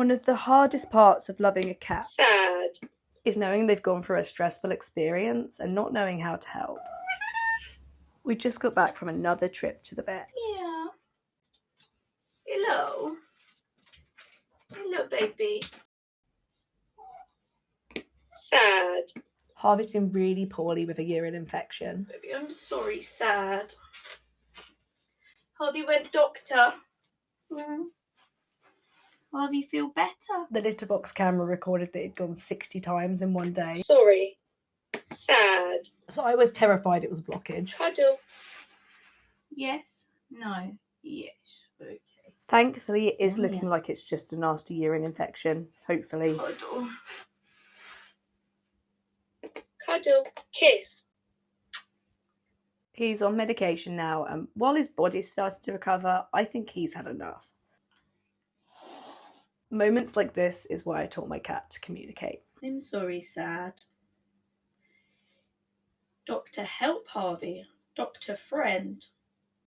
One of the hardest parts of loving a cat Sad. is knowing they've gone through a stressful experience and not knowing how to help. We just got back from another trip to the vets. Yeah. Hello. Hello, baby. Sad. Harvey's been really poorly with a urine infection. Baby, I'm sorry, sad. Harvey went doctor. Harvey feel better. The litter box camera recorded that it'd gone 60 times in one day. Sorry. Sad. So I was terrified it was a blockage. Cuddle. Yes. No. Yes. Okay. Thankfully, it is looking like it's just a nasty urine infection. Hopefully. Cuddle. Cuddle. Kiss. He's on medication now, and while his body's starting to recover, I think he's had enough. Moments like this is why I taught my cat to communicate. I'm sorry, sad. Doctor, help Harvey. Doctor, friend.